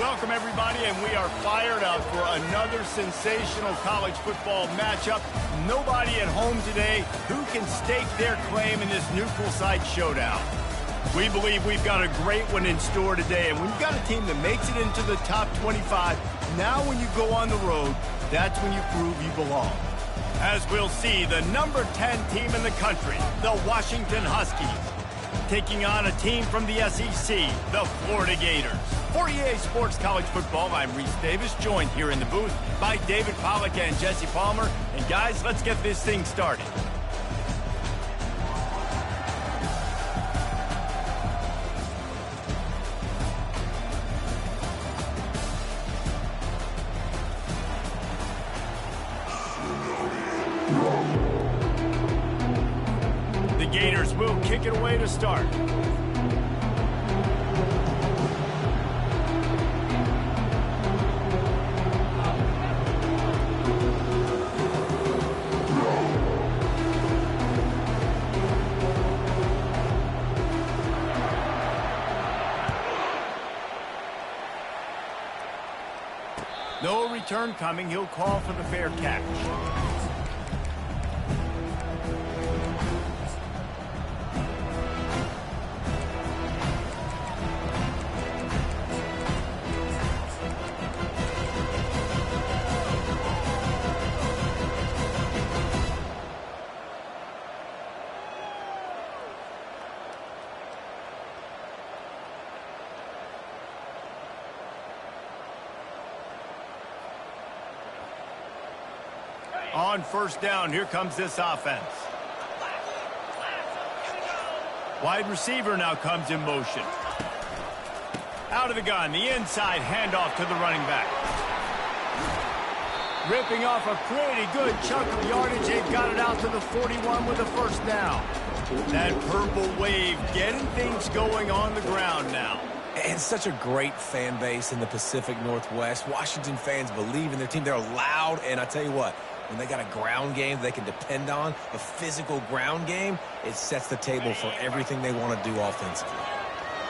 Welcome, everybody, and we are fired up for another sensational college football matchup. Nobody at home today who can stake their claim in this neutral site showdown. We believe we've got a great one in store today, and when you've got a team that makes it into the top 25, now when you go on the road, that's when you prove you belong. As we'll see, the number 10 team in the country, the Washington Huskies, taking on a team from the SEC, the Florida Gators. For EA Sports College Football, I'm Reese Davis, joined here in the booth by David Pollack and Jesse Palmer. And guys, let's get this thing started. The Gators will kick it away to start. No return coming. He'll call for the fair catch. On first down, here comes this offense. Wide receiver now comes in motion. Out of the gun, the inside handoff to the running back. Ripping off a pretty good chunk of yardage. They've got it out to the 41 with a first down. That purple wave getting things going on the ground now. And such a great fan base in the Pacific Northwest. Washington fans believe in their team. They're loud, and I tell you what, when they got a ground game they can depend on, a physical ground game, it sets the table for everything they want to do offensively.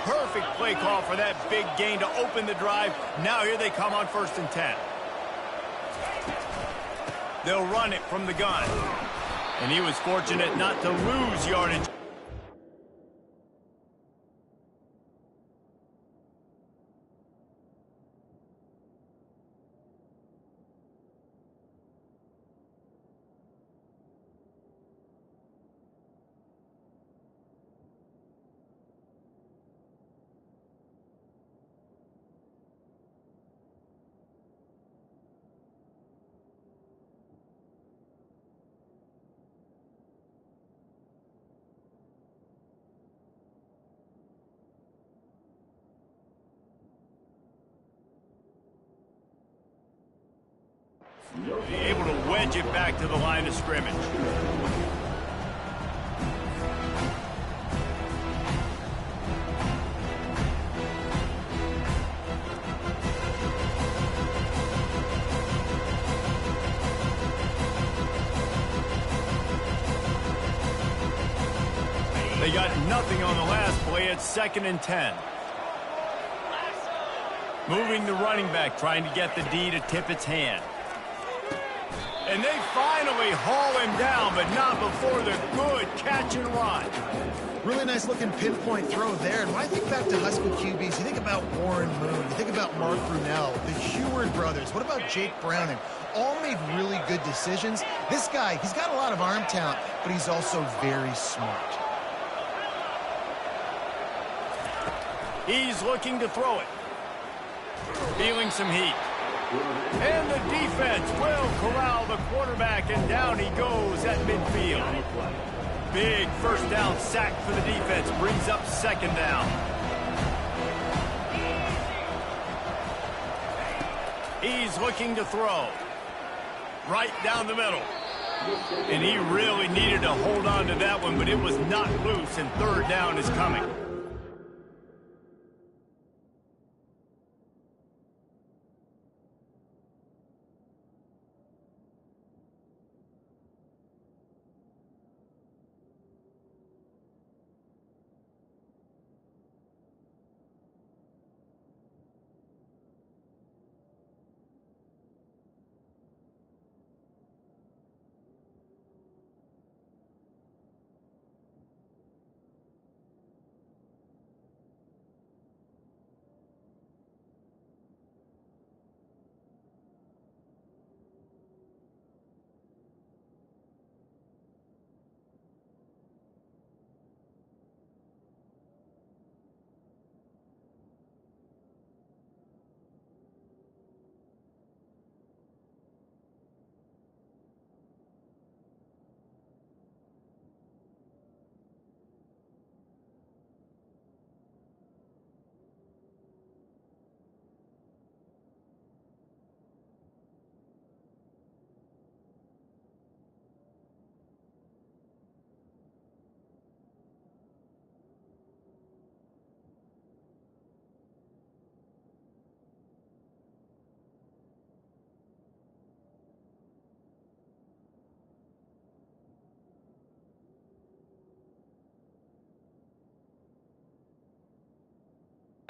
Perfect play call for that big gain to open the drive. Now here they come on 1st and 10. They'll run it from the gun. And he was fortunate not to lose yardage. Able to wedge it back to the line of scrimmage. They got nothing on the last play. It's 2nd and 10. Moving the running back, trying to get the D to tip its hand. And they finally haul him down, but not before the good catch and run. Really nice looking pinpoint throw there. And when I think back to Husky QBs, you think about Warren Moon, you think about Mark Brunell, the Heward brothers. What about Jake Browning? All made really good decisions. This guy, he's got a lot of arm talent, but he's also very smart. He's looking to throw it. Feeling some heat. And the defense will corral the quarterback, and down he goes at midfield. Big first down sack for the defense, brings up 2nd down. He's looking to throw. Right down the middle. And he really needed to hold on to that one, but it was not loose, and 3rd down is coming.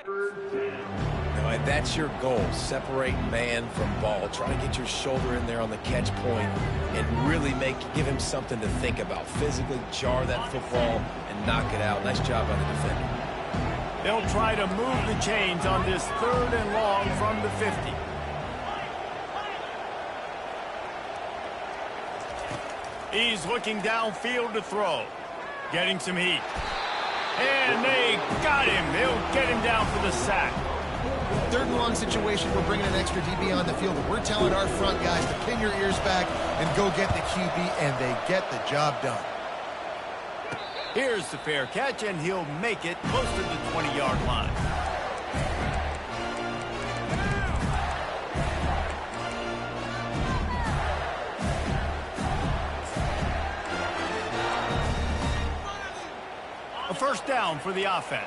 Now, and that's your goal. Separate man from ball. Try to get your shoulder in there on the catch point and really give him something to think about. Physically jar that football and knock it out. Nice job by the defender. They'll try to move the chains on this 3rd and long from the 50. He's looking downfield to throw. Getting some heat. And they got him. They'll get him down for the sack. 3rd and long situation, we're bringing an extra DB on the field. We're telling our front guys to pin your ears back and go get the QB, and they get the job done. Here's the fair catch, and he'll make it close to the 20-yard line. A first down for the offense.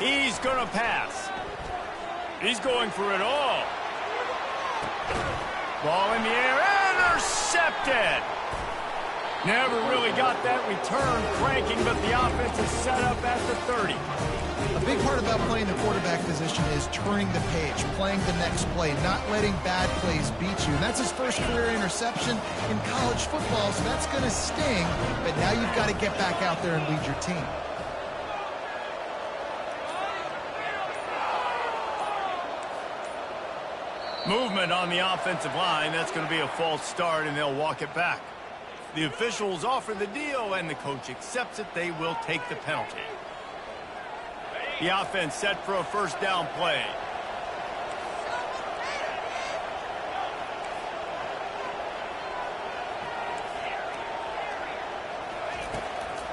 He's going to pass. He's going for it all. Ball in the air, intercepted. Never really got that return cranking, but the offense is set up at the 30. A big part about playing the quarterback position is turning the page, playing the next play, not letting bad plays beat you. And that's his first career interception in college football, so that's going to sting. But now you've got to get back out there and lead your team. Movement on the offensive line. That's going to be a false start, and they'll walk it back. The officials offer the deal, and the coach accepts it. They will take the penalty. The offense set for a first down play.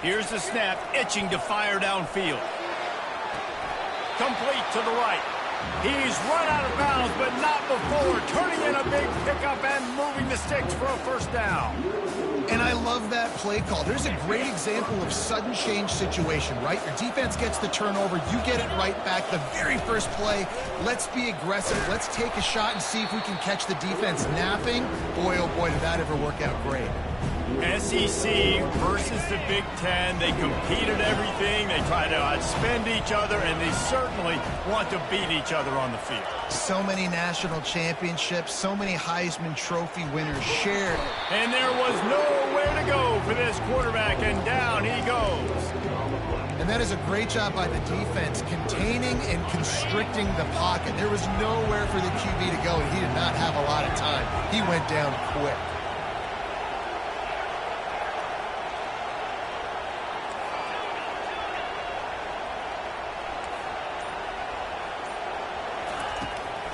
Here's the snap, itching to fire downfield. Complete to the right. He's run out of bounds, but not before. Turning in a big pickup and moving the sticks for a first down. And I love that play call. There's a great example of sudden change situation, right? Your defense gets the turnover. You get it right back. The very first play, let's be aggressive. Let's take a shot and see if we can catch the defense napping. Boy, oh boy, did that ever work out great. SEC versus the Big Ten. They compete at everything. They try to outspend each other, and they certainly want to beat each other on the field. So many national championships, so many Heisman Trophy winners shared. And there was nowhere to go for this quarterback, and down he goes. And that is a great job by the defense, containing and constricting the pocket. There was nowhere for the QB to go, and he did not have a lot of time. He went down quick.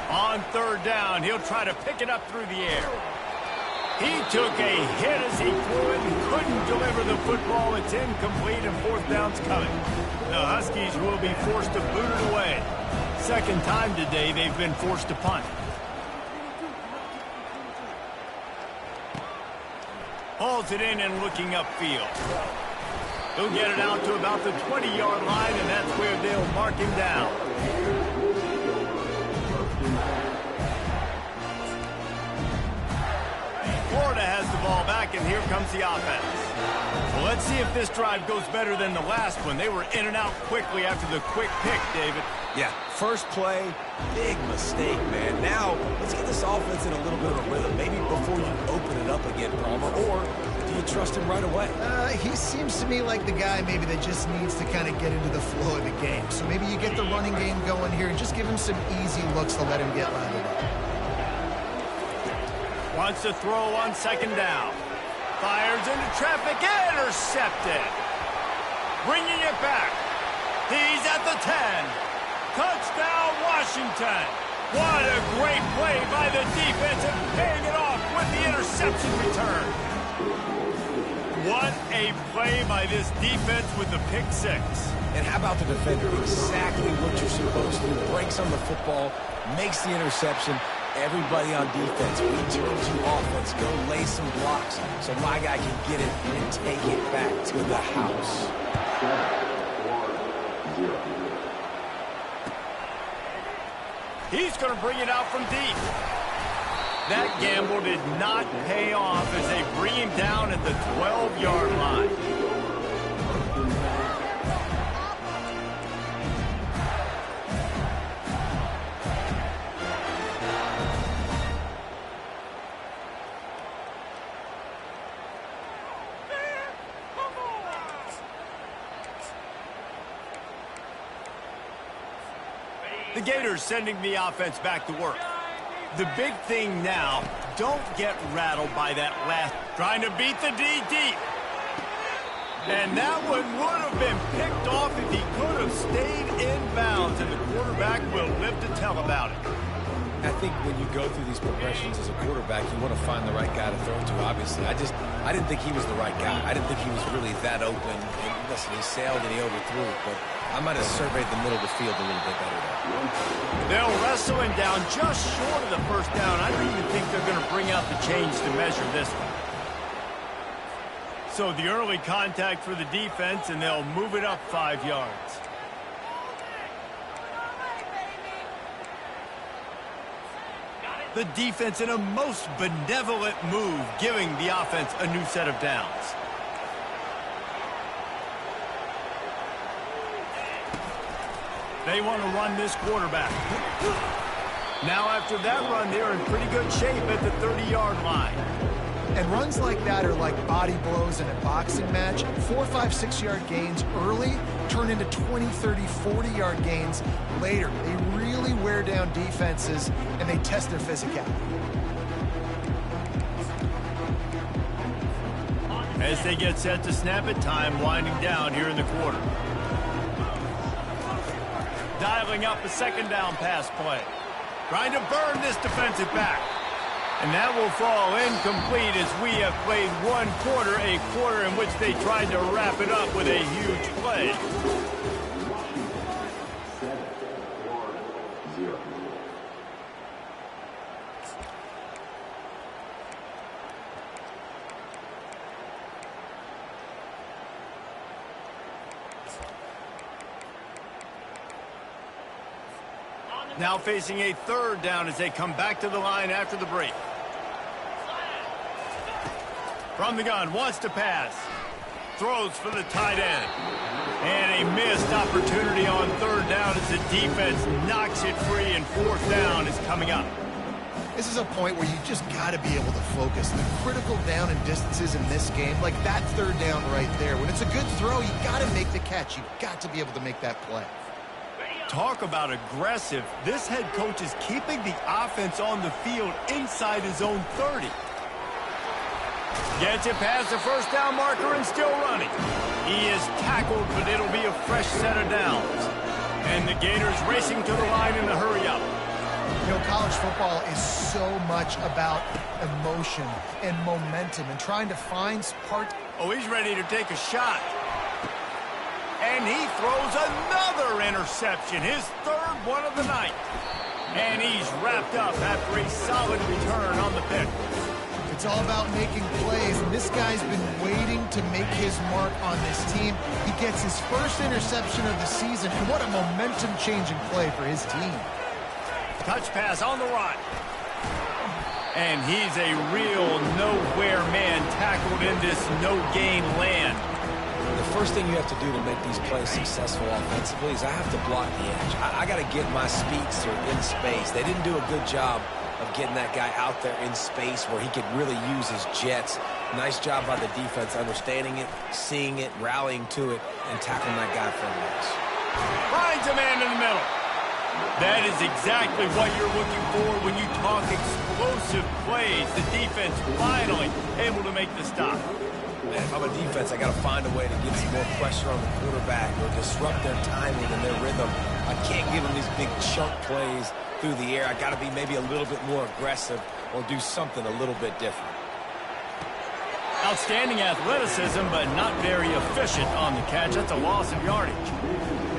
On third down, he'll try to pick it up through the air. He took a hit as he threw it and couldn't deliver the football. It's incomplete, and fourth down's coming. The Huskies will be forced to boot it away. Second time today they've been forced to punt. Hauls it in and looking upfield. He'll get it out to about the 20-yard line, and that's where they'll mark him down. Florida has the ball back, and here comes the offense. Well, let's see if this drive goes better than the last one. They were in and out quickly after the quick pick, David. Yeah, first play, big mistake, man. Now, let's get this offense in a little bit of a rhythm. Maybe before you open it up again, Palmer, or do you trust him right away? He seems to me like the guy maybe that just needs to kind of get into the flow of the game. So maybe you get the running game going here and just give him some easy looks to let him get lathered up. Wants to throw on second down. Fires into traffic, intercepted. Bringing it back. He's at the 10. Touchdown, Washington. What a great play by the defense and paying it off with the interception return. What a play by this defense with the pick six. And how about the defender? Exactly what you're supposed to do. Breaks on the football, makes the interception. Everybody on defense, we turn to offense. Go lay some blocks so my guy can get it and take it back to the house. He's going to bring it out from deep. That gamble did not pay off as they bring him down at the 12-yard line. Gators sending the offense back to work. The big thing now, don't get rattled by that last. Trying to beat the D deep. And that one would have been picked off if he could have stayed in bounds, and the quarterback will live to tell about it. I think when you go through these progressions as a quarterback, you want to find the right guy to throw to, obviously. I didn't think he was the right guy. I didn't think he was really that open. And listen, he sailed and he overthrew it, but I might have surveyed the middle of the field a little bit better there. They'll wrestle him down just short of the first down. I don't even think they're going to bring out the chains to measure this one. So the early contact for the defense, and they'll move it up 5 yards. The defense in a most benevolent move, giving the offense a new set of downs. They want to run this quarterback. Now after that run, they're in pretty good shape at the 30-yard line. And runs like that are like body blows in a boxing match. 4, 5, 6-yard gains early turn into 20, 30, 40-yard gains later. They really wear down defenses, and they test their physicality. As they get set to snap it, time winding down here in the quarter. Dialing up a second down pass play. Trying to burn this defensive back. And that will fall incomplete as we have played one quarter, a quarter in which they tried to wrap it up with a huge play. Now facing a third down as they come back to the line after the break. From the gun, wants to pass. Throws for the tight end. And a missed opportunity on third down as the defense knocks it free, and fourth down is coming up. This is a point where you just got to be able to focus. The critical down and distances in this game, like that third down right there. When it's a good throw, you got to make the catch. You got to be able to make that play. Talk about aggressive. This head coach is keeping the offense on the field inside his own 30. Gets it past the first down marker and still running. He is tackled, but it'll be a fresh set of downs. And the Gators racing to the line in the hurry up. You know, college football is so much about emotion and momentum and trying to find part. Oh, he's ready to take a shot. And he throws another interception, his third one of the night. And he's wrapped up after a solid return on the pick. It's all about making plays, and this guy's been waiting to make his mark on this team. He gets his first interception of the season, and what a momentum-changing play for his team. Touch pass on the run. And he's a real nowhere man tackled in this no-gain land. The first thing you have to do to make these plays successful offensively is I have to block the edge. I got to get my speedster in space. They didn't do a good job of getting that guy out there in space where he could really use his jets. Nice job by the defense understanding it, seeing it, rallying to it, and tackling that guy for a loss. Finds a man in the middle. That is exactly what you're looking for when you talk explosive plays. The defense finally able to make the stop. Man, if I'm a defense, I got to find a way to get some more pressure on the quarterback or disrupt their timing and their rhythm. I can't give them these big chunk plays through the air. I got to be maybe a little bit more aggressive or do something a little bit different. Outstanding athleticism, but not very efficient on the catch. That's a loss of yardage.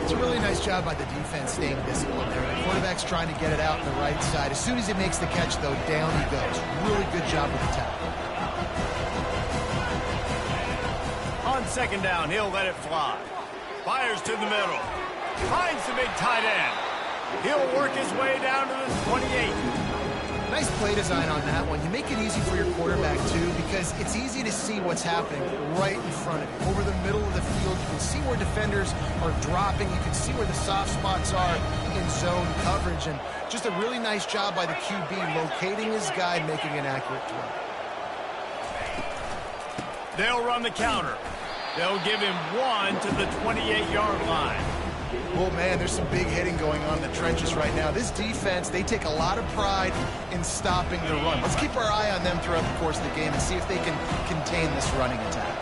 It's a really nice job by the defense staying disciplined there. The quarterback's trying to get it out on the right side. As soon as he makes the catch, though, down he goes. Really good job with the tackle. On second down, he'll let it fly. Fires to the middle. Finds the big tight end. He'll work his way down to the 28. Nice play design on that one. You make it easy for your quarterback, too, because it's easy to see what's happening right in front of you. Over the middle of the field, you can see where defenders are dropping. You can see where the soft spots are in zone coverage. And just a really nice job by the QB locating his guy, making an accurate throw. They'll run the counter. They'll give him one to the 28-yard line. Oh, man, there's some big hitting going on in the trenches right now. This defense, they take a lot of pride in stopping the run. Let's keep our eye on them throughout the course of the game and see if they can contain this running attack.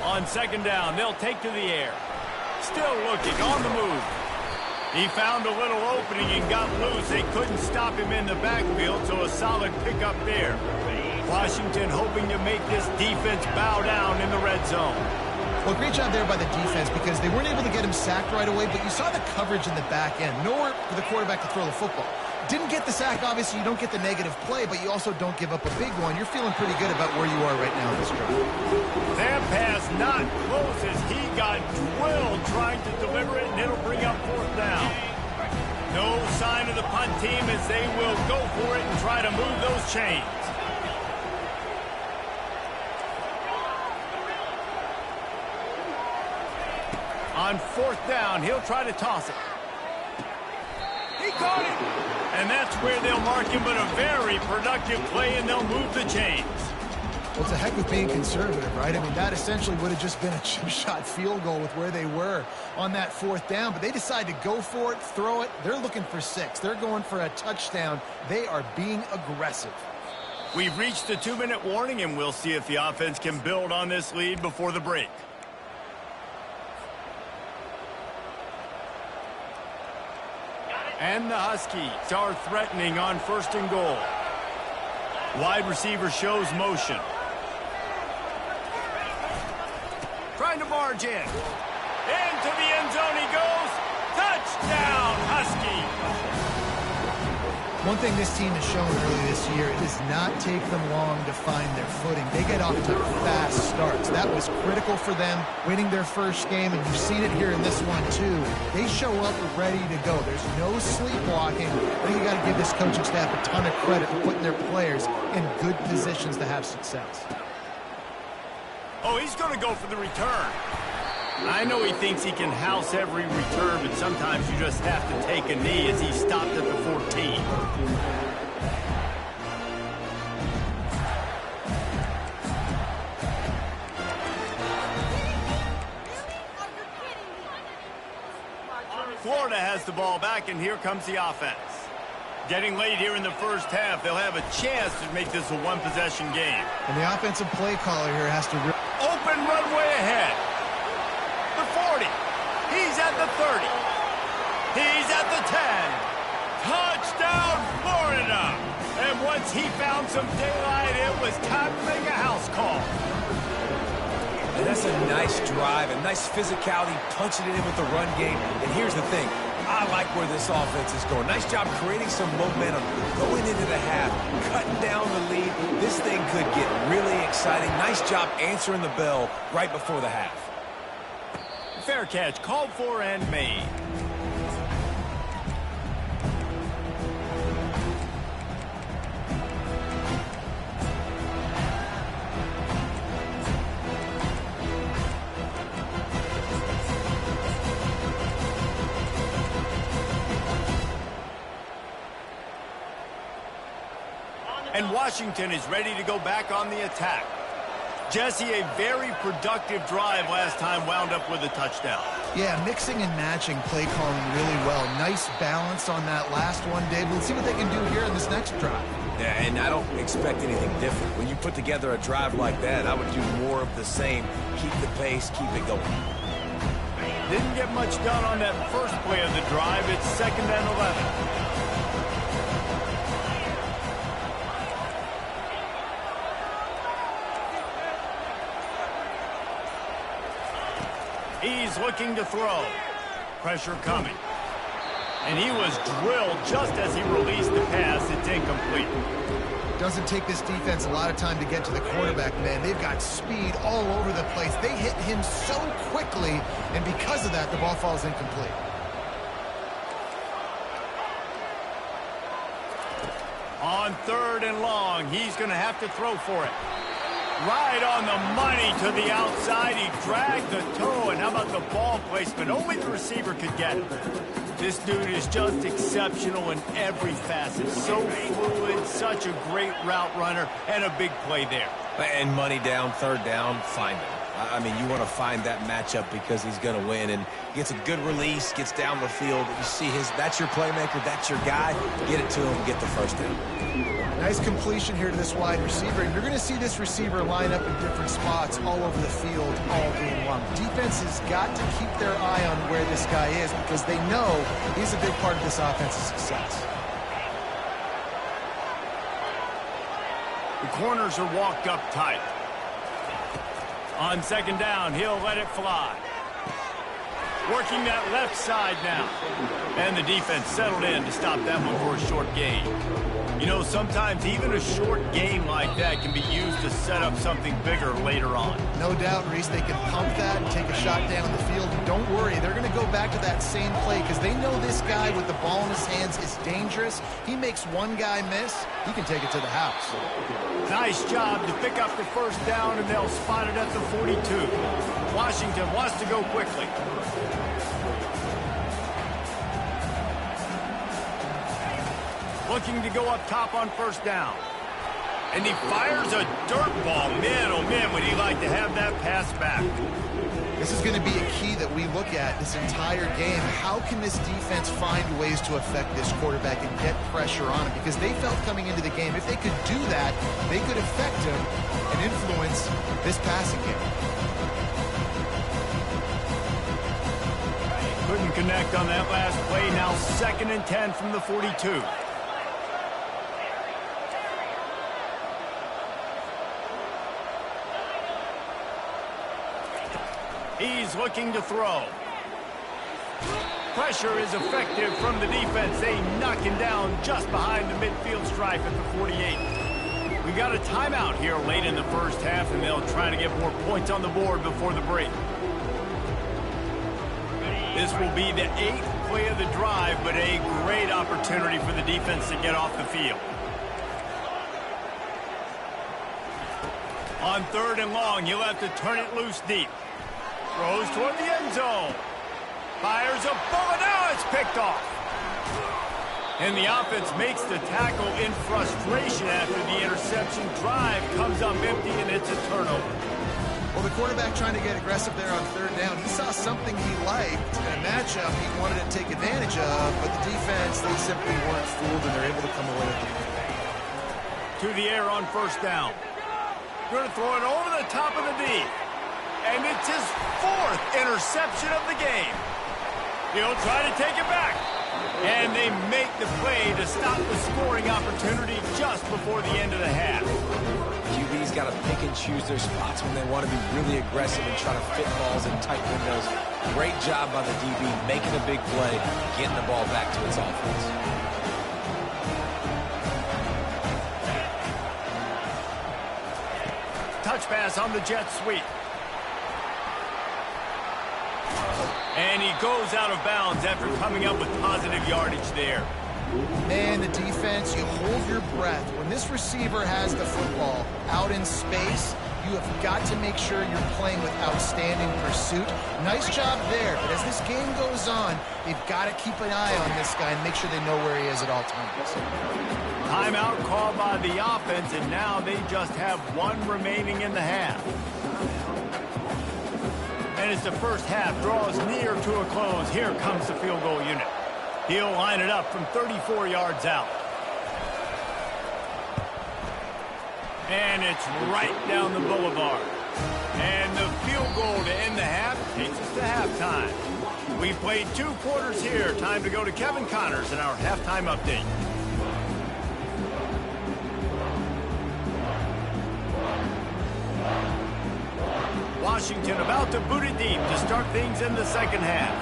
On second down, they'll take to the air. Still looking, on the move. He found a little opening and got loose. They couldn't stop him in the backfield, so a solid pickup there. Washington hoping to make this defense bow down in the red zone. Well, great job there by the defense because they weren't able to get him sacked right away, but you saw the coverage in the back end. Nowhere for the quarterback to throw the football. Didn't get the sack, obviously. You don't get the negative play, but you also don't give up a big one. You're feeling pretty good about where you are right now in this drive. That pass not close as he got drilled trying to deliver it, and it'll bring up fourth down. No sign of the punt team as they will go for it and try to move those chains. On fourth down, he'll try to toss it. He caught it! And that's where they'll mark him, but a very productive play, and they'll move the chains. Well, it's a heck of being conservative, right? I mean, that essentially would have just been a chip shot field goal with where they were on that fourth down, but they decide to go for it, throw it. They're looking for 6. They're going for a touchdown. They are being aggressive. We've reached the 2-minute warning, and we'll see if the offense can build on this lead before the break. And the Huskies are threatening on first and goal. Wide receiver shows motion. Trying to barge in. Into the end zone he goes. Touchdown, Husky. One thing this team has shown early this year, it does not take them long to find their footing. They get off to fast starts. That was critical for them, winning their first game, and you've seen it here in this one too. They show up ready to go. There's no sleepwalking. I think you got to give this coaching staff a ton of credit for putting their players in good positions to have success. Oh, he's going to go for the return. I know he thinks he can house every return, but sometimes you just have to take a knee as he stopped at the 14. Florida has the ball back, and here comes the offense. Getting late here in the first half, they'll have a chance to make this a one-possession game. And the offensive play caller here has to... Open runway ahead. The 40. He's at the 30. He's at the 10. Touchdown, Florida. And once he found some daylight, it was time to make a house call. And that's a nice drive, a nice physicality, punching it in with the run game. And here's the thing. I like where this offense is going. Nice job creating some momentum, going into the half, cutting down the lead. This thing could get really exciting. Nice job answering the bell right before the half. Fair catch, called for and made. And Washington is ready to go back on the attack. Jesse, a very productive drive last time, wound up with a touchdown. Yeah, mixing and matching play calling really well. Nice balance on that last one, Dave. Let's see what they can do here in this next drive. Yeah, and I don't expect anything different. When you put together a drive like that, I would do more of the same. Keep the pace, keep it going. Didn't get much done on that first play of the drive. It's 2nd and 11. He's looking to throw. Pressure coming. And he was drilled just as he released the pass. It's incomplete. Doesn't take this defense a lot of time to get to the quarterback, man. They've got speed all over the place. They hit him so quickly, and because of that, the ball falls incomplete. On 3rd and long, he's going to have to throw for it. Right on the money to the outside. He dragged the toe, and how about the ball placement? Only the receiver could get it. This dude is just exceptional in every facet. So fluid, such a great route runner, and a big play there. And money down, 3rd down, find him. I mean, you want to find that matchup because he's going to win. And gets a good release, gets down the field. You see that's your playmaker, that's your guy. Get it to him, get the first down. Nice completion here to this wide receiver. And you're going to see this receiver line up in different spots all over the field all game long. Defense has got to keep their eye on where this guy is because they know he's a big part of this offense's success. The corners are walked up tight. On second down, he'll let it fly. Working that left side now. And the defense settled in to stop that one for a short gain. You know, sometimes even a short gain like that can be used to set up something bigger later on. No doubt, Reese, they can pump that and take a shot down the field. And don't worry, they're going to go back to that same play because they know this guy with the ball in his hands is dangerous. He makes one guy miss, he can take it to the house. Nice job to pick up the first down, and they'll spot it at the 42. Washington wants to go quickly. Looking to go up top on first down. And he fires a dirt ball. Man, oh man, would he like to have that pass back. This is going to be a key that we look at this entire game. How can this defense find ways to affect this quarterback and get pressure on him? Because they felt coming into the game, if they could do that, they could affect him and influence this passing game. Couldn't connect on that last play. Now 2nd and 10 from the 42. He's looking to throw. Pressure is effective from the defense. They knock him down just behind the midfield stripe at the 48. We got a timeout here late in the first half, and they'll try to get more points on the board before the break. This will be the 8th play of the drive, but a great opportunity for the defense to get off the field. On 3rd and long, you'll have to turn it loose deep. Throws toward the end zone. Fires a bullet. Now it's picked off. And the offense makes the tackle in frustration after the interception. Drive comes up empty, and it's a turnover. Well, the quarterback trying to get aggressive there on 3rd down. He saw something he liked in a matchup he wanted to take advantage of, but the defense, they simply weren't fooled, and they're able to come away with the win. To the air on 1st down. Going to throw it over the top of the D. And it's his 4th interception of the game. He'll try to take it back. And they make the play to stop the scoring opportunity just before the end of the half. QB's got to pick and choose their spots when they want to be really aggressive and try to fit balls in tight windows. Great job by the DB making a big play, getting the ball back to his offense. Touch pass on the jet sweep. And he goes out of bounds after coming up with positive yardage there. Man, the defense, you hold your breath. When this receiver has the football out in space, you have got to make sure you're playing with outstanding pursuit. Nice job there, but as this game goes on, they've got to keep an eye on this guy and make sure they know where he is at all times. Timeout called by the offense, and now they just have 1 remaining in the half. And as the first half draws near to a close, here comes the field goal unit. He'll line it up from 34 yards out. And it's right down the boulevard. And the field goal to end the half takes us to halftime. We played 2 quarters here. Time to go to Kevin Connors in our halftime update. Washington about to boot it deep to start things in the second half.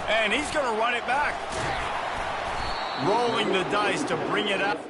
And he's going to run it back. Rolling the dice to bring it up.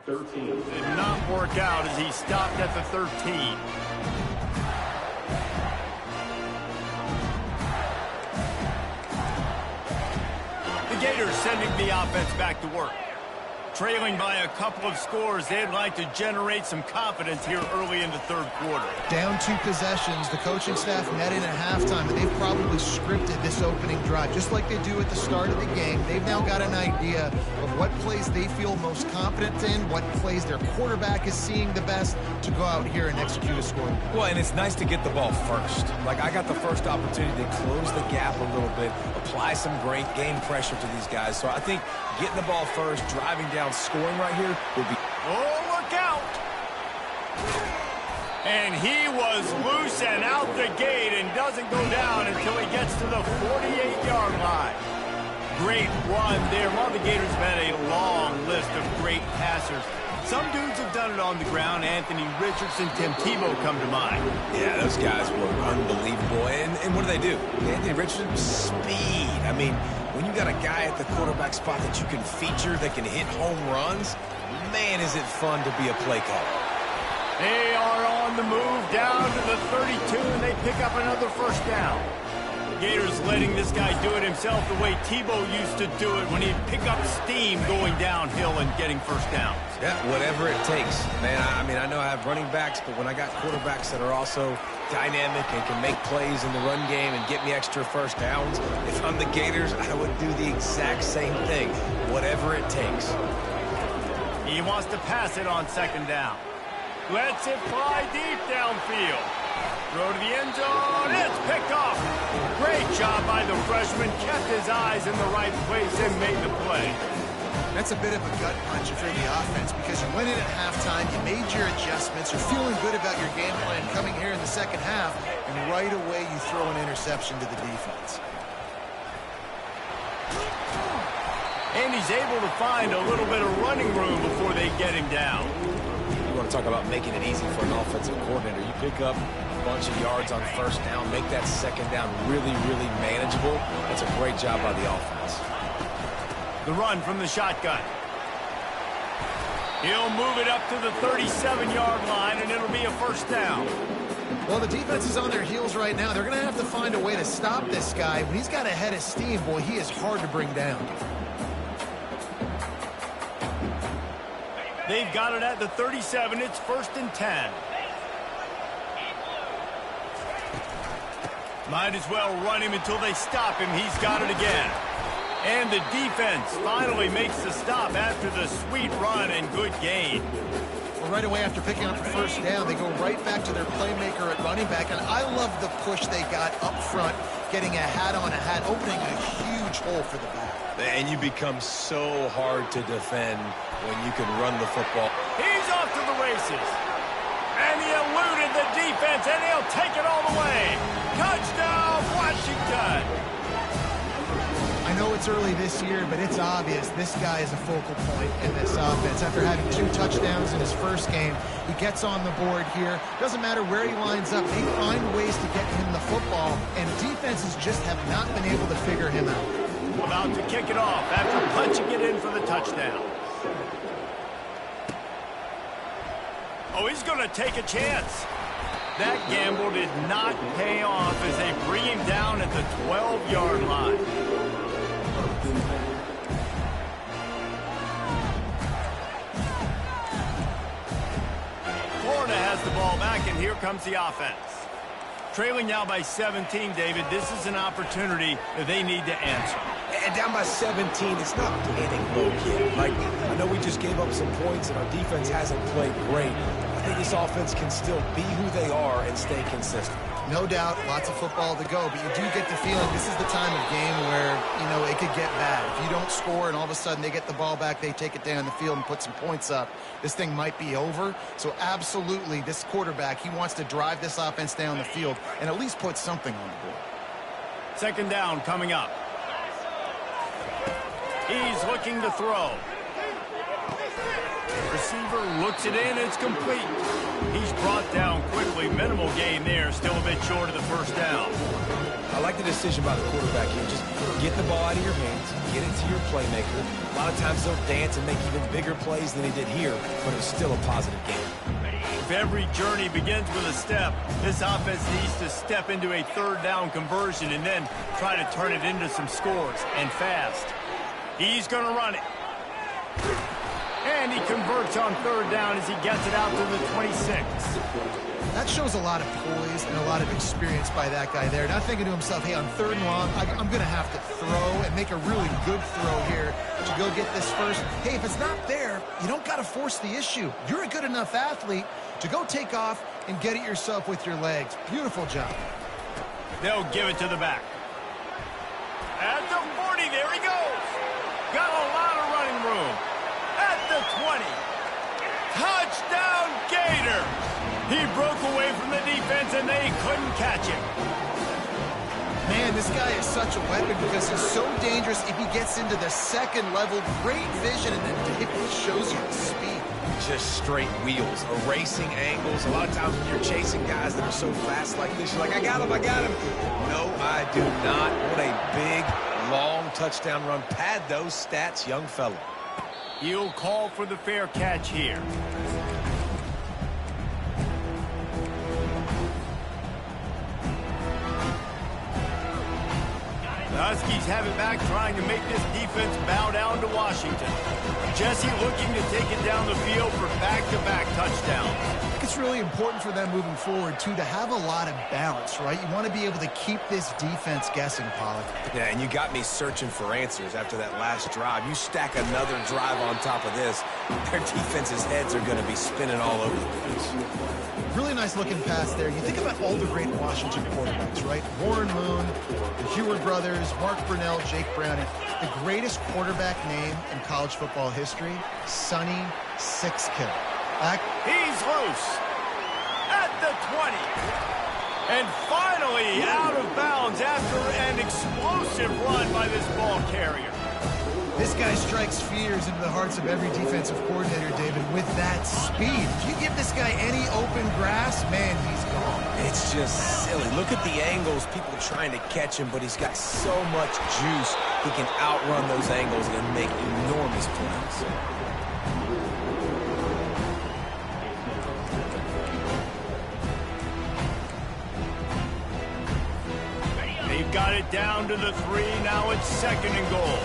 Did not work out as he stopped at the 13. The Gators sending the offense back to work. Trailing by a couple of scores, they'd like to generate some confidence here early in the third quarter. Down 2 possessions, the coaching staff met in at halftime, and they've probably scripted this opening drive, just like they do at the start of the game. They've now got an idea of what plays they feel most confident in, what plays their quarterback is seeing the best to go out here and execute a score. Well, and it's nice to get the ball first. Like, I got the first opportunity to close the gap a little bit, apply some great game pressure to these guys. So I think getting the ball first, driving down, scoring right here would be... Oh, look out! And he was loose and out the gate and doesn't go down until he gets to the 48-yard line. Great run there. While the Gators have had a long list of great passers, some dudes have done it on the ground. Anthony Richardson, Tim Tebow come to mind. Yeah, those guys were unbelievable. And what do? Anthony Richardson, speed. I mean, when you got a guy at the quarterback spot that you can feature, that can hit home runs, man, is it fun to be a play caller. They are on the move down to the 32, and they pick up another first down. Gators letting this guy do it himself the way Tebow used to do it when he'd pick up steam going downhill and getting first downs. Yeah, whatever it takes. Man, I mean, I know I have running backs, but when I got quarterbacks that are also dynamic and can make plays in the run game and get me extra first downs, if I'm the Gators, I would do the exact same thing, whatever it takes. He wants to pass it on second down. Lets it fly deep downfield. Throw to the end zone. It's picked off. Great job by the freshman. Kept his eyes in the right place and made the play. That's a bit of a gut punch if you're the offense, because you went in at halftime, you made your adjustments, you're feeling good about your game plan coming here in the second half, and right away you throw an interception to the defense. And he's able to find a little bit of running room before they get him down. You want to talk about making it easy for an offensive coordinator. You pick up a bunch of yards on first down, make that second down really, really manageable. That's a great job by the offense. The run from the shotgun. He'll move it up to the 37-yard line, and it'll be a first down. Well, the defense is on their heels right now. They're going to have to find a way to stop this guy. When he's got a head of steam, boy, he is hard to bring down. They've got it at the 37. It's 1st and 10. Might as well run him until they stop him. He's got it again. And the defense finally makes the stop after the sweet run and good gain. Well, right away after picking up the first down, they go right back to their playmaker at running back. And I love the push they got up front, getting a hat on a hat, opening a huge hole for the back. And you become so hard to defend when you can run the football. He's off to the races. And he eluded the defense, and he'll take it all the way. Touchdown, Washington. I know it's early this year, but it's obvious this guy is a focal point in this offense. After having 2 touchdowns in his first game, he gets on the board here. Doesn't matter where he lines up, they find ways to get him the football, and defenses just have not been able to figure him out. About to kick it off after punching it in for the touchdown. Oh, he's going to take a chance. That gamble did not pay off as they bring him down at the 12-yard line. Florida has the ball back, and here comes the offense. Trailing now by 17, David. This is an opportunity that they need to answer. And down by 17, it's not panic mode yet. Like, I know we just gave up some points, and our defense hasn't played great. I think this offense can still be who they are and stay consistent. No doubt, lots of football to go, but you do get the feeling this is the time of game where, you know, it could get bad. If you don't score and all of a sudden they get the ball back, they take it down the field and put some points up, this thing might be over. So absolutely, this quarterback, he wants to drive this offense down the field and at least put something on the board. Second down coming up. He's looking to throw. Receiver looks it in. It's complete. He's brought down quickly. Minimal gain there. Still a bit short of the first down. I like the decision by the quarterback here. Just get the ball out of your hands, get it to your playmaker. A lot of times they'll dance and make even bigger plays than he did here, but it was still a positive game. If every journey begins with a step, this offense needs to step into a third down conversion and then try to turn it into some scores, and fast. He's going to run it. And he converts on third down as he gets it out to the 26. That shows a lot of poise and a lot of experience by that guy there. Not thinking to himself, hey, on third and long, I'm going to have to throw and make a really good throw here to go get this first. Hey, if it's not there, you don't got to force the issue. You're a good enough athlete to go take off and get it yourself with your legs. Beautiful job. They'll give it to the back. At the 40, there he goes. Got a lot of running room. At the 20. Touchdown, Gator. He broke away from the defense, and they couldn't catch him. Man, this guy is such a weapon because he's so dangerous if he gets into the second level. Great vision, and then David shows you the speed. Just straight wheels, erasing angles. A lot of times when you're chasing guys that are so fast like this, you're like, I got him, I got him. No, I do not. What a big, long touchdown run. Pad those stats, young fella. He'll call for the fair catch here. The Huskies have it back, trying to make this defense bow down to Washington. Jesse looking to take it down the field for back-to-back touchdowns. I think it's really important for them moving forward, too, to have a lot of balance, right? You want to be able to keep this defense guessing, Pollack. Yeah, and you got me searching for answers after that last drive. You stack another drive on top of this, their defense's heads are going to be spinning all over the place. Really nice looking pass there. You think about all the great Washington quarterbacks, right? Warren Moon, the Heward brothers, Mark Brunell, Jake Browning. The greatest quarterback name in college football history, Sonny Sixkill. He's loose at the 20. And finally out of bounds after an explosive run by this ball carrier. This guy strikes fears into the hearts of every defensive coordinator, David, with that speed. If you give this guy any open grass, man, he's gone. It's just silly. Look at the angles, people trying to catch him, but he's got so much juice. He can outrun those angles and make enormous plays. They've got it down to the 3. Now it's 2nd and goal.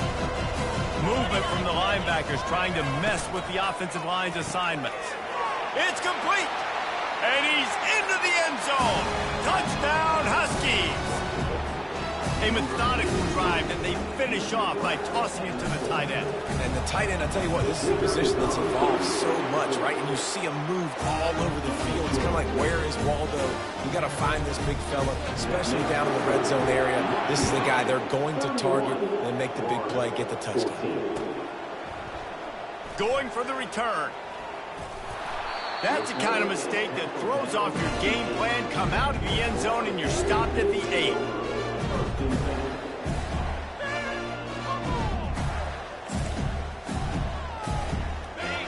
Movement from the linebackers trying to mess with the offensive line's assignments. It's complete. And he's into the end zone. Touchdown, Huskies. A methodical drive that they finish off by tossing it to the tight end. And the tight end, I tell you what, this is a position that's evolved so much, right? And you see him move all over the field. It's kind of like, where is Waldo? You got to find this big fella, especially down in the red zone area. This is the guy they're going to target and make the big play, get the touchdown. Going for the return. That's the kind of mistake that throws off your game plan. Come out of the end zone and you're stopped at the 8.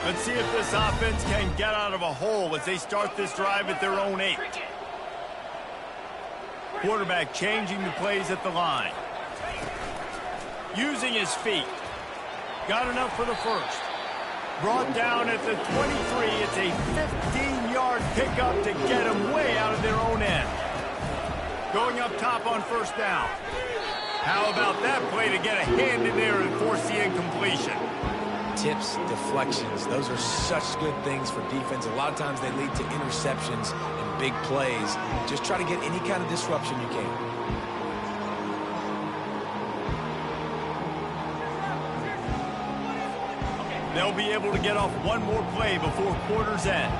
Let's see if this offense can get out of a hole as they start this drive at their own 8. Quarterback changing the plays at the line. Using his feet. Got enough for the first. Brought down at the 23. It's a 15-yard pickup to get them way out of their own end. Going up top on first down. How about that play to get a hand in there and force the incompletion? Tips, deflections, those are such good things for defense. A lot of times they lead to interceptions and big plays. Just try to get any kind of disruption you can. They'll be able to get off one more play before quarter's end.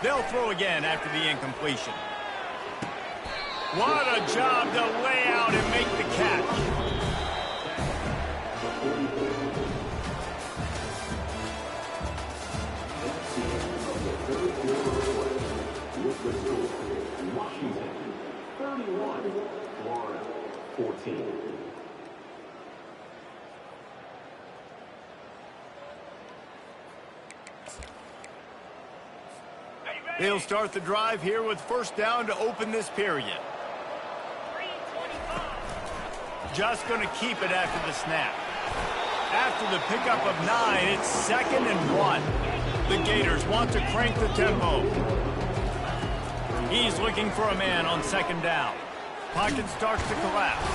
They'll throw again after the incompletion. What a job to lay out and make the catch. Washington, 31. They'll start the drive here with first down to open this period. Just going to keep it after the snap. After the pickup of 9, it's 2nd and 1. The Gators want to crank the tempo. He's looking for a man on 2nd down. Pocket starts to collapse.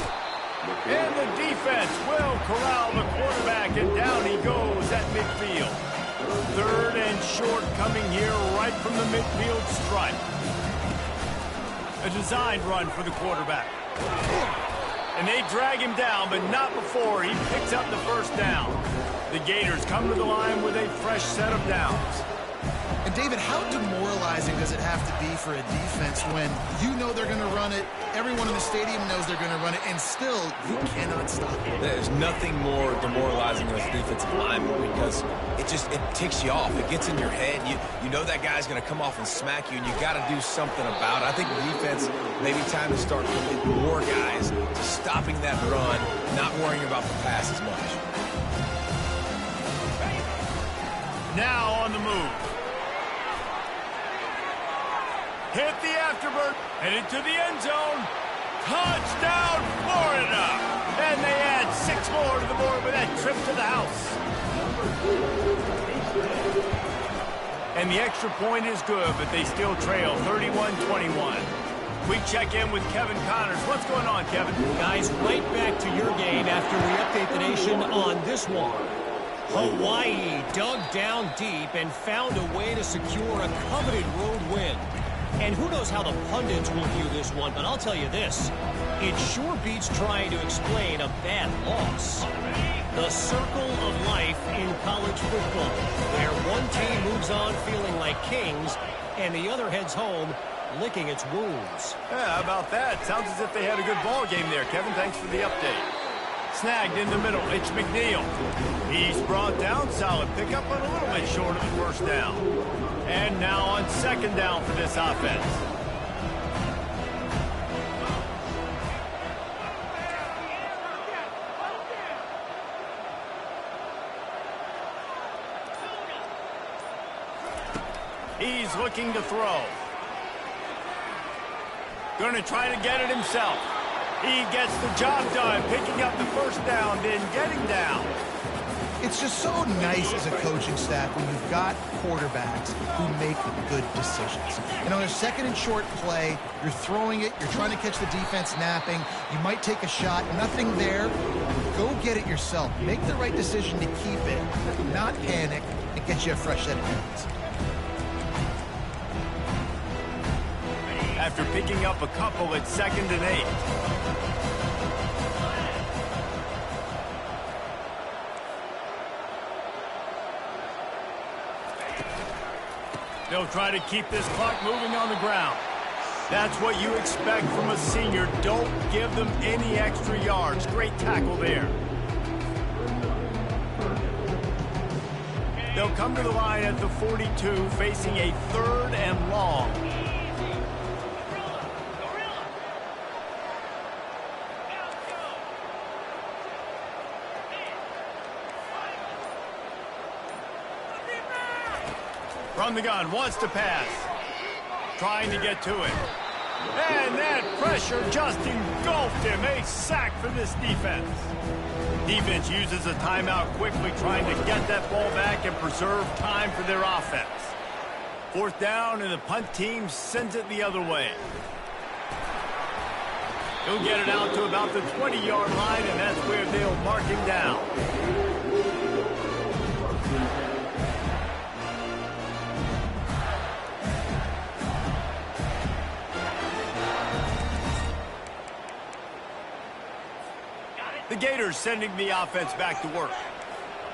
And the defense will corral the quarterback, and down he goes at midfield. 3rd and short coming here right from the midfield stripe. A designed run for the quarterback. And they drag him down, but not before he picks up the first down. The Gators come to the line with a fresh set of downs. And David, how demoralizing does it have to be for a defense when you know they're going to run it, everyone in the stadium knows they're going to run it, and still you cannot stop it? There's nothing more demoralizing as a defensive lineman because it ticks you off. It gets in your head. You know that guy's going to come off and smack you, and you got to do something about it. I think the defense, maybe time to start committing more guys to stopping that run, not worrying about the pass as much. Now on the move. Hit the afterbird, headed to the end zone. Touchdown, Florida! And they add 6 more to the board with that trip to the house. And the extra point is good, but they still trail 31-21. We check in with Kevin Connors. What's going on, Kevin? Guys, right back to your game after we update the nation on this one. Hawaii dug down deep and found a way to secure a coveted road win. And who knows how the pundits will view this one, but I'll tell you this. It sure beats trying to explain a bad loss. The circle of life in college football, where one team moves on feeling like kings, and the other heads home licking its wounds. Yeah, how about that? Sounds as if they had a good ball game there, Kevin. Thanks for the update. Snagged in the middle, it's McNeil. He's brought down, solid pickup, but a little bit short of the first down. And now on 2nd down for this offense. He's looking to throw. Going to try to get it himself. He gets the job done, picking up the first down, then getting down. It's just so nice as a coaching staff when you've got quarterbacks who make good decisions. And on a 2nd and short play, you're throwing it, you're trying to catch the defense napping, you might take a shot, nothing there. Go get it yourself. Make the right decision to keep it, not panic, and get you a fresh set of hands. After picking up a couple at 2nd and 8. They'll try to keep this clock moving on the ground. That's what you expect from a senior. Don't give them any extra yards. Great tackle there. They'll come to the line at the 42, facing a 3rd and long. From the gun, wants to pass. Trying to get to it. And that pressure just engulfed him. A sack for this defense. Defense uses a timeout quickly, trying to get that ball back and preserve time for their offense. 4th down, and the punt team sends it the other way. He'll get it out to about the 20-yard line, and that's where they'll mark him down. The Gators sending the offense back to work.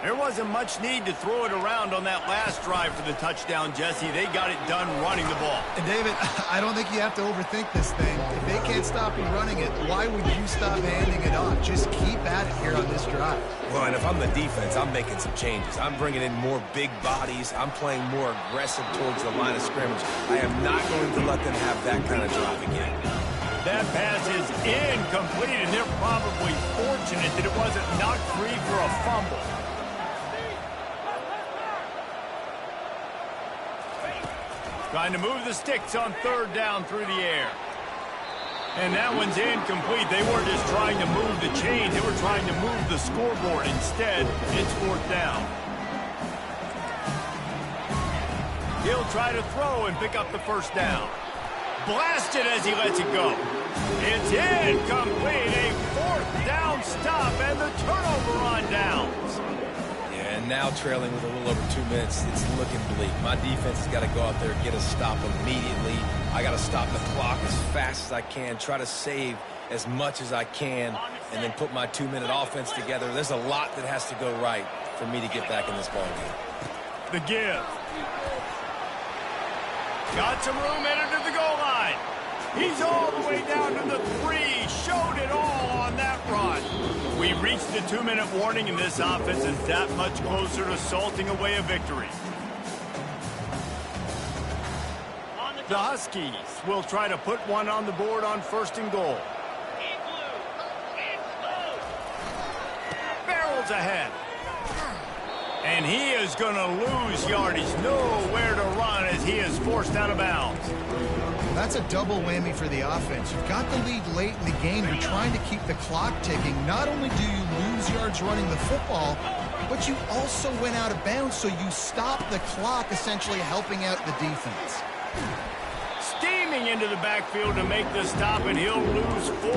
There wasn't much need to throw it around on that last drive for the touchdown, Jesse. They got it done running the ball. And David, I don't think you have to overthink this thing. If they can't stop you running it, why would you stop handing it off? Just keep at it here on this drive. Well, and if I'm the defense, I'm making some changes. I'm bringing in more big bodies. I'm playing more aggressive towards the line of scrimmage. I am not going to let them have that kind of drive again. That pass is incomplete, and they're probably fortunate that it wasn't knocked free for a fumble. Trying to move the sticks on third down through the air. And that one's incomplete. They weren't just trying to move the chains. They were trying to move the scoreboard. Instead, it's fourth down. He'll try to throw and pick up the first down. Blasted as he lets it go. It's incomplete. A fourth down stop and the turnover on downs. Yeah, and now trailing with a little over 2 minutes, it's looking bleak. My defense has got to go out there and get a stop immediately. I got to stop the clock as fast as I can, try to save as much as I can, and then put my 2-minute offense together. There's a lot that has to go right for me to get back in this ballgame. The give. Got some room, headed to the goal line. He's all the way down to the 3. Showed it all on that run. We reached the 2-minute warning, and this offense is that much closer to salting away a victory. The Huskies will try to put one on the board on first and goal. Barrels ahead. And he is going to lose yardage. Nowhere to run as he is forced out of bounds. That's a double whammy for the offense. You've got the lead late in the game. You're trying to keep the clock ticking. Not only do you lose yards running the football, but you also went out of bounds, so you stop the clock, essentially helping out the defense. Steaming into the backfield to make the stop, and he'll lose 4.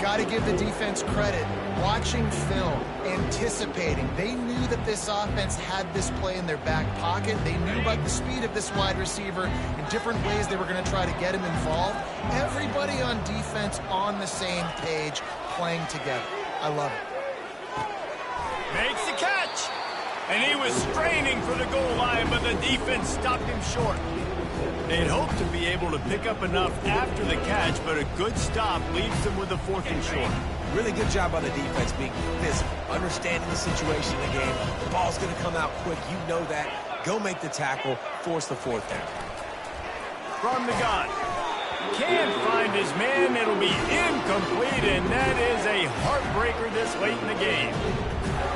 Got to give the defense credit. Watching film, anticipating. They knew that this offense had this play in their back pocket. They knew about the speed of this wide receiver in different ways they were going to try to get him involved. Everybody on defense on the same page, playing together. I love it. Makes the catch. And he was straining for the goal line, but the defense stopped him short. They'd hoped to be able to pick up enough after the catch, but a good stop leaves them with a 4th and short. Really good job by the defense being physical, understanding the situation in the game. The ball's going to come out quick. You know that. Go make the tackle, force the 4th down. From the gun. Can't find his man. It'll be incomplete, and that is a heartbreaker this late in the game.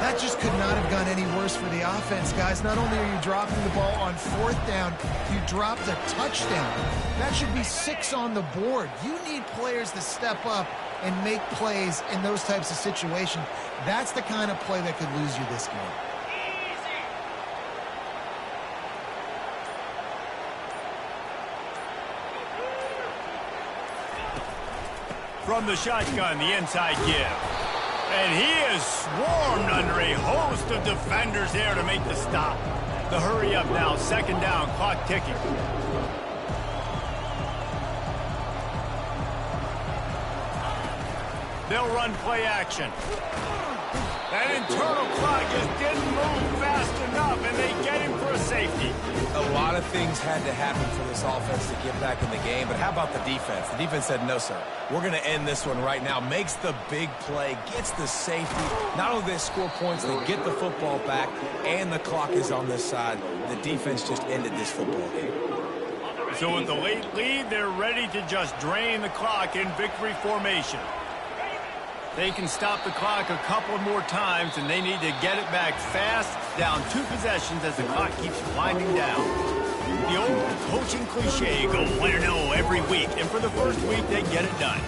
That just could not have gone any worse for the offense, guys. Not only are you dropping the ball on 4th down, you dropped a touchdown. That should be 6 on the board. You need players to step up and make plays in those types of situations. That's the kind of play that could lose you this game. From the shotgun, the inside give. And he is swarmed under a host of defenders there to make the stop. The hurry up now, 2nd down, clock ticking. They'll run play action. That internal clock just didn't move fast enough, and they get him for a safety. A lot of things had to happen for this offense to get back in the game, but how about the defense? The defense said, no, sir. We're going to end this one right now. Makes the big play, gets the safety. Not only do they score points, they get the football back, and the clock is on this side. The defense just ended this football game. So with the late lead, they're ready to just drain the clock in victory formation. They can stop the clock a couple more times, and they need to get it back fast, down 2 possessions as the clock keeps winding down. The old coaching cliche, go win or no every week, and for the first week, they get it done.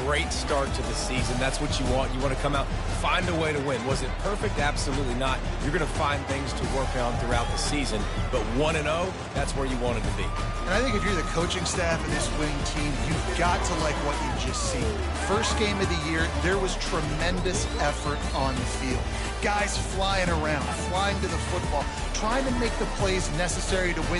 Great start to the season. That's what you want. You want to come out, find a way to win. Was it perfect? Absolutely not. You're going to find things to work on throughout the season, but 1-0, that's where you want it to be. And I think if you're the coaching staff of this winning team, you've got to like what you just see. First game of the year, there was tremendous effort on the field. Guys flying around, flying to the football, trying to make the plays necessary to win.